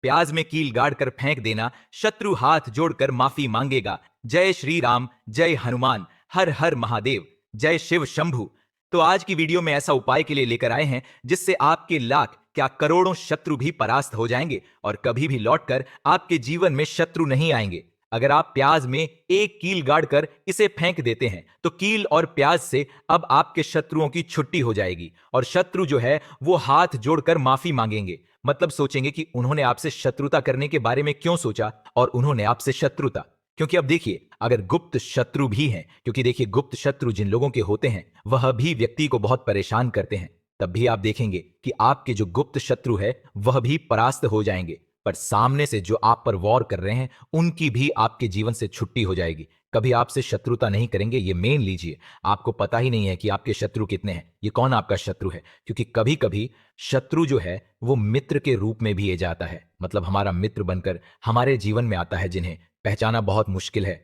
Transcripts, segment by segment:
प्याज में कील गाड़ कर फेंक देना, शत्रु हाथ जोड़कर माफी मांगेगा। जय श्री राम, जय हनुमान, हर हर महादेव, जय शिव शंभु। तो आज की वीडियो में ऐसा उपाय के लिए लेकर आए हैं जिससे आपके लाख क्या करोड़ों शत्रु भी परास्त हो जाएंगे और कभी भी लौटकर आपके जीवन में शत्रु नहीं आएंगे। अगर आप प्याज में एक कील गाड़कर इसे फेंक देते हैं तो कील और प्याज से अब आपके शत्रुओं की छुट्टी हो जाएगी और शत्रु जो है वो हाथ जोड़कर माफी मांगेंगे। मतलब सोचेंगे कि उन्होंने आपसे शत्रुता करने के बारे में क्यों सोचा और उन्होंने आपसे शत्रुता। क्योंकि अब देखिए, अगर गुप्त शत्रु भी हैं, क्योंकि देखिए गुप्त शत्रु जिन लोगों के होते हैं वह भी व्यक्ति को बहुत परेशान करते हैं, तब भी आप देखेंगे कि आपके जो गुप्त शत्रु है वह भी परास्त हो जाएंगे। पर सामने से जो आप पर वॉर कर रहे हैं उनकी भी आपके जीवन से छुट्टी हो जाएगी। कभी आपसे शत्रुता नहीं करेंगे, ये मेन लीजिए। आपको पता ही नहीं है कि आपके शत्रु कितने हैं, ये कौन आपका शत्रु है। क्योंकि कभी कभी शत्रु जो है वो मित्र के रूप में भी ये जाता है, मतलब हमारा मित्र बनकर हमारे जीवन में आता है, जिन्हें पहचाना बहुत मुश्किल है।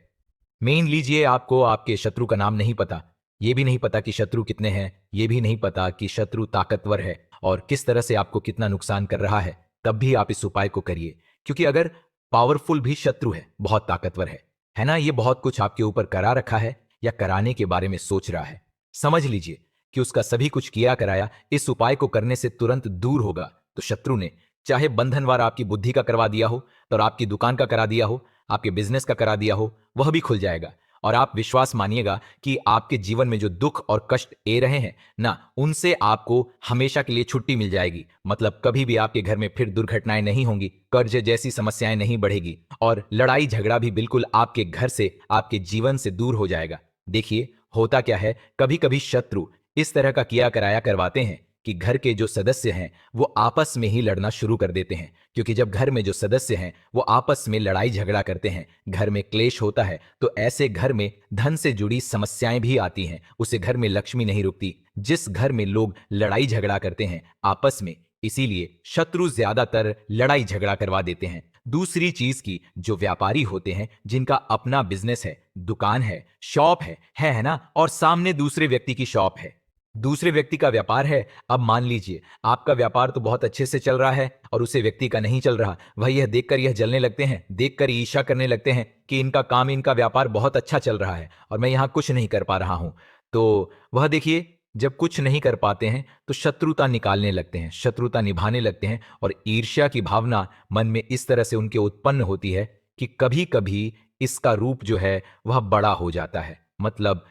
मेन लीजिए, आपको आपके शत्रु का नाम नहीं पता, ये भी नहीं पता कि शत्रु कितने हैं, ये भी नहीं पता कि शत्रु ताकतवर है और किस तरह से आपको कितना नुकसान कर रहा है, तब भी आप इस उपाय को करिए। क्योंकि अगर पावरफुल भी शत्रु है, बहुत ताकतवर है ना, ये बहुत कुछ आपके ऊपर करा रखा है या कराने के बारे में सोच रहा है, समझ लीजिए कि उसका सभी कुछ किया कराया इस उपाय को करने से तुरंत दूर होगा। तो शत्रु ने चाहे बंधनवार आपकी बुद्धि का करवा दिया हो, और आपकी दुकान का करा दिया हो, आपके बिजनेस का करा दिया हो, वह भी खुल जाएगा। और आप विश्वास मानिएगा कि आपके जीवन में जो दुख और कष्ट ए रहे हैं ना, उनसे आपको हमेशा के लिए छुट्टी मिल जाएगी। मतलब कभी भी आपके घर में फिर दुर्घटनाएं नहीं होंगी, कर्ज जैसी समस्याएं नहीं बढ़ेगी और लड़ाई झगड़ा भी बिल्कुल आपके घर से, आपके जीवन से दूर हो जाएगा। देखिए होता क्या है, कभी कभी शत्रु इस तरह का किया कराया करवाते हैं कि घर के जो सदस्य हैं वो आपस में ही लड़ना शुरू कर देते हैं। क्योंकि जब घर में जो सदस्य हैं वो आपस में लड़ाई झगड़ा करते हैं, घर में क्लेश होता है, तो ऐसे घर में धन से जुड़ी समस्याएं भी आती हैं, उसे घर में लक्ष्मी नहीं रुकती। जिस घर में लोग लड़ाई झगड़ा करते हैं आपस में, इसीलिए शत्रु ज्यादातर लड़ाई झगड़ा करवा देते हैं। दूसरी चीज की, जो व्यापारी होते हैं, जिनका अपना बिजनेस है, दुकान है, शॉप है ना, और सामने दूसरे व्यक्ति की शॉप है, दूसरे व्यक्ति का व्यापार है। अब मान लीजिए आपका व्यापार तो बहुत अच्छे से चल रहा है और उसे व्यक्ति का नहीं चल रहा, वह यह देखकर यह जलने लगते हैं, देखकर ईर्ष्या करने लगते हैं कि इनका काम, इनका व्यापार बहुत अच्छा चल रहा है और मैं यहां कुछ नहीं कर पा रहा हूं। तो वह देखिए, जब कुछ नहीं कर पाते हैं तो शत्रुता निकालने लगते हैं, शत्रुता निभाने लगते हैं और ईर्ष्या की भावना मन में इस तरह से उनके उत्पन्न होती है कि कभी कभी इसका रूप जो है वह बड़ा हो जाता है। मतलब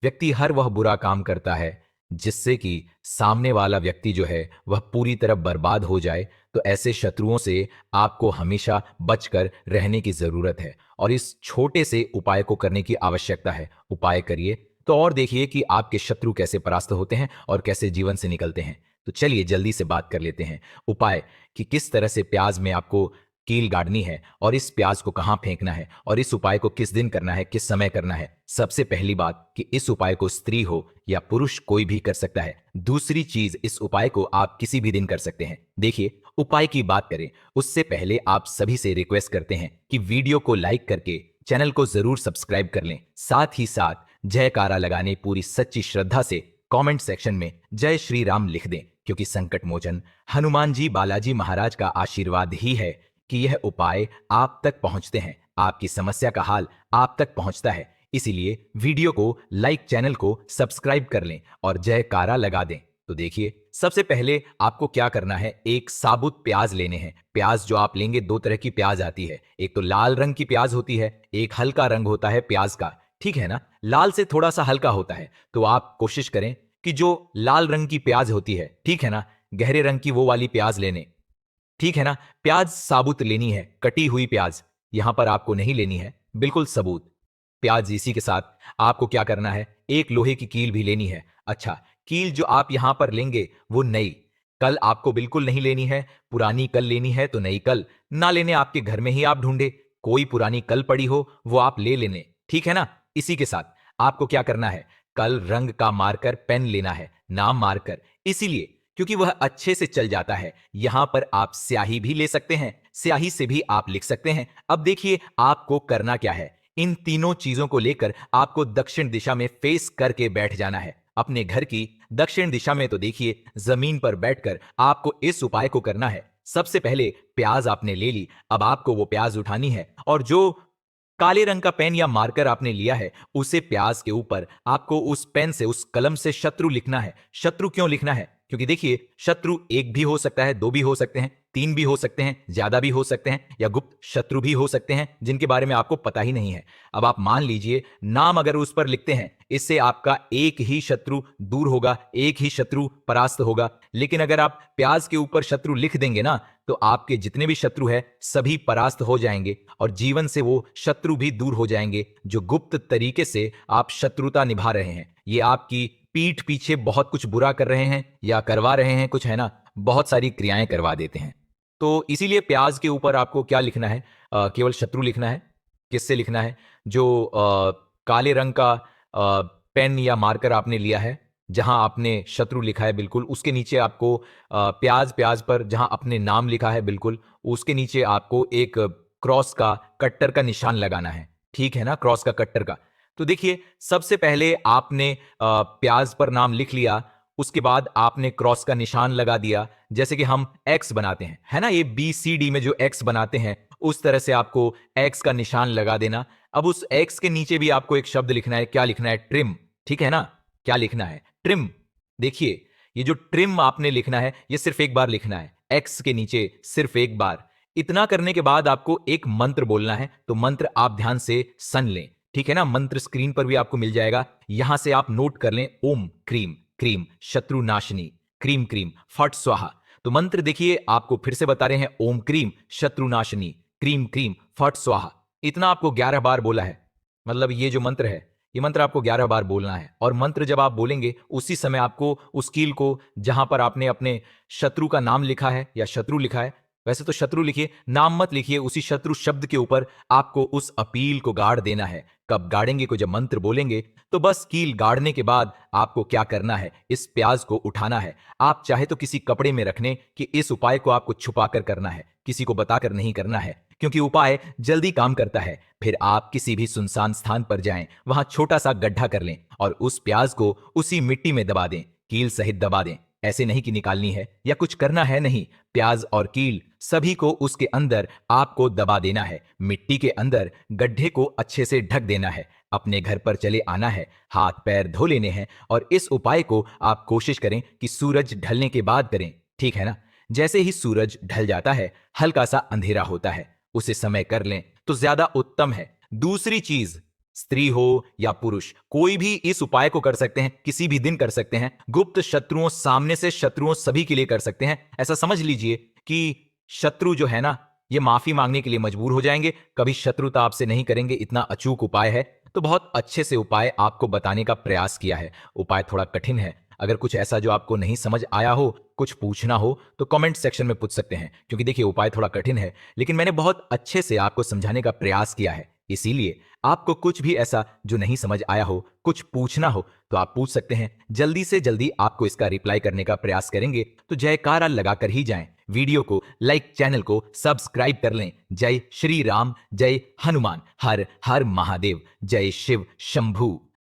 व्यक्ति हर वह बुरा काम करता है जिससे कि सामने वाला व्यक्ति जो है वह पूरी तरह बर्बाद हो जाए। तो ऐसे शत्रुओं से आपको हमेशा बचकर रहने की जरूरत है और इस छोटे से उपाय को करने की आवश्यकता है। उपाय करिए तो और देखिए कि आपके शत्रु कैसे परास्त होते हैं और कैसे जीवन से निकलते हैं। तो चलिए जल्दी से बात कर लेते हैं उपाय कि किस तरह से प्याज में आपको कील गाड़नी है और इस प्याज को कहां फेंकना है और इस उपाय को किस दिन करना है, किस समय करना है। सबसे पहली बात कि इस उपाय को स्त्री हो या पुरुष कोई भी कर सकता है। दूसरी चीज, इस उपाय को आप किसी भी दिन कर सकते हैं। देखिए, उपाय की बात करें उससे पहले आप सभी से रिक्वेस्ट करते हैं कि वीडियो को लाइक करके चैनल को जरूर सब्सक्राइब कर लें। साथ ही साथ जयकारा लगाने पूरी सच्ची श्रद्धा से कमेंट सेक्शन में जय श्री राम लिख दें, क्योंकि संकट मोचन हनुमान जी बालाजी महाराज का आशीर्वाद ही है कि यह उपाय आप तक पहुंचते हैं, आपकी समस्या का हाल आप तक पहुंचता है। इसीलिए वीडियो को लाइक, चैनल को सब्सक्राइब कर लें और जयकारा लगा दें। तो देखिए, सबसे पहले आपको क्या करना है, एक साबुत प्याज लेने हैं। प्याज जो आप लेंगे, दो तरह की प्याज आती है, एक तो लाल रंग की प्याज होती है, एक हल्का रंग होता है प्याज का, ठीक है ना। लाल से थोड़ा सा हल्का होता है, तो आप कोशिश करें कि जो लाल रंग की प्याज होती है, ठीक है ना, गहरे रंग की वो वाली प्याज लेने, ठीक है ना। प्याज साबुत लेनी है, कटी हुई प्याज यहां पर आपको नहीं लेनी है, बिल्कुल सबूत प्याज। इसी के साथ आपको क्या करना है, एक लोहे की कील भी लेनी है। अच्छा, कील जो आप यहां पर लेंगे वो नई, कल आपको बिल्कुल नहीं लेनी है। पुरानी कल लेनी है तो नई कल ना लेने, आपके घर में ही आप ढूंढे, कोई पुरानी कल पड़ी हो वो आप ले लेने, ठीक है ना। इसी के साथ आपको क्या करना है, कल रंग का मार्कर पेन लेना है, नाम मार्कर, इसीलिए क्योंकि वह अच्छे से चल जाता है। यहां पर आप स्याही भी ले सकते हैं, स्याही से भी आप लिख सकते हैं। अब देखिए आपको करना क्या है, इन तीनों चीजों को लेकर आपको दक्षिण दिशा में फेस करके बैठ जाना है। अपने घर की दक्षिण दिशा में, तो देखिए जमीन पर बैठकर आपको इस उपाय को करना है। सबसे पहले प्याज आपने ले ली, अब आपको वो प्याज उठानी है और जो काले रंग का पेन या मार्कर आपने लिया है उसे प्याज के ऊपर आपको उस पेन से, उस कलम से शत्रु लिखना है। शत्रु क्यों लिखना है? क्योंकि देखिए, शत्रु एक भी हो सकता है, दो भी हो सकते हैं, तीन भी हो सकते हैं, ज्यादा भी हो सकते हैं, या गुप्त शत्रु भी हो सकते हैं जिनके बारे में आपको पता ही नहीं है। अब आप मान लीजिए, नाम अगर उस पर लिखते हैं, इससे आपका एक ही शत्रु दूर होगा, एक ही शत्रु परास्त होगा। लेकिन अगर आप प्याज के ऊपर शत्रु लिख देंगे ना, तो आपके जितने भी शत्रु है सभी परास्त हो जाएंगे और जीवन से वो शत्रु भी दूर हो जाएंगे जो गुप्त तरीके से आप शत्रुता निभा रहे हैं। ये आपकी पीठ पीछे बहुत कुछ बुरा कर रहे हैं या करवा रहे हैं कुछ, है ना, बहुत सारी क्रियाएं करवा देते हैं। तो इसीलिए प्याज के ऊपर आपको क्या लिखना है? केवल शत्रु लिखना है। किससे लिखना है? जो काले रंग का पेन या मार्कर आपने लिया है, जहां आपने शत्रु लिखा है बिल्कुल उसके नीचे आपको प्याज पर जहां अपने नाम लिखा है बिल्कुल उसके नीचे आपको एक क्रॉस का, कट्टर का निशान लगाना है। ठीक है ना, क्रॉस का, कट्टर का। तो देखिए, सबसे पहले आपने प्याज पर नाम लिख लिया, उसके बाद आपने क्रॉस का निशान लगा दिया, जैसे कि हम एक्स बनाते हैं, है ना, ये BCD में जो एक्स बनाते हैं उस तरह से आपको एक्स का निशान लगा देना। अब उस एक्स के नीचे भी आपको एक शब्द लिखना है। क्या लिखना है? ट्रिम। ठीक है ना, क्या लिखना है? ट्रिम। देखिए, ये जो ट्रिम आपने लिखना है ये सिर्फ एक बार लिखना है, एक्स के नीचे सिर्फ एक बार। इतना करने के बाद आपको एक मंत्र बोलना है, तो मंत्र आप ध्यान से सुन लें। ठीक है ना, मंत्र स्क्रीन पर भी आपको मिल जाएगा, यहां से आप नोट कर लें। ओम क्रीम क्रीम शत्रुनाशिनी, क्रीम क्रीम फट स्वाहा। तो मंत्र देखिए, आपको फिर से बता रहे हैं, ओम क्रीम शत्रुनाशिनी, क्रीम क्रीम फट स्वाहा। इतना आपको 11 बार बोला है। मतलब ये जो मंत्र है, ये मंत्र आपको 11 बार बोलना है। और मंत्र जब आप बोलेंगे उसी समय आपको उस कील को, जहां पर आपने अपने शत्रु का नाम लिखा है या शत्रु लिखा है, वैसे तो शत्रु लिखिए, नाम मत लिखिए, उसी शत्रु शब्द के ऊपर आपको उस अपील को गाड़ देना है। कब गाड़ेंगे? को जब मंत्र बोलेंगे, तो बस कील गाड़ने के बाद आपको क्या करना है? इस प्याज को उठाना है। आप चाहे तो किसी कपड़े में रख लें कि इस उपाय को आपको छुपाकर करना है, किसी को बताकर नहीं करना है, क्योंकि उपाय जल्दी काम करता है। फिर आप किसी भी सुनसान स्थान पर जाएं, वहां छोटा सा गड्ढा कर लें और उस प्याज को उसी मिट्टी में दबा दें, कील सहित दबा दें। ऐसे नहीं कि निकालनी है या कुछ करना है, नहीं, प्याज और कील सभी को उसके अंदर आपको दबा देना है। मिट्टी के अंदर गड्ढे को अच्छे से ढक देना है। अपने घर पर चले आना है, हाथ पैर धो लेने हैं और इस उपाय को आप कोशिश करें कि सूरज ढलने के बाद करें। ठीक है ना? जैसे ही सूरज ढल जाता है, हल्का सा अंधेरा होता है, उसे समय कर लें तो ज्यादा उत्तम है। दूसरी चीज, स्त्री हो या पुरुष, कोई भी इस उपाय को कर सकते हैं, किसी भी दिन कर सकते हैं। गुप्त शत्रुओं, सामने से शत्रुओं, सभी के लिए कर सकते हैं। ऐसा समझ लीजिए कि शत्रु जो है ना, ये माफी मांगने के लिए मजबूर हो जाएंगे, कभी शत्रुता आपसे नहीं करेंगे। इतना अचूक उपाय है, तो बहुत अच्छे से उपाय आपको बताने का प्रयास किया है। उपाय थोड़ा कठिन है, अगर कुछ ऐसा जो आपको नहीं समझ आया हो, कुछ पूछना हो, तो कमेंट सेक्शन में पूछ सकते हैं। क्योंकि देखिए, उपाय थोड़ा कठिन है, लेकिन मैंने बहुत अच्छे से आपको समझाने का प्रयास किया है। इसीलिए आपको कुछ भी ऐसा जो नहीं समझ आया हो, कुछ पूछना हो, तो आप पूछ सकते हैं। जल्दी से जल्दी आपको इसका रिप्लाई करने का प्रयास करेंगे। तो जयकारा लगाकर ही जाएं। वीडियो को लाइक, चैनल को सब्सक्राइब कर लें। जय श्री राम, जय हनुमान, हर हर महादेव, जय शिव शंभू।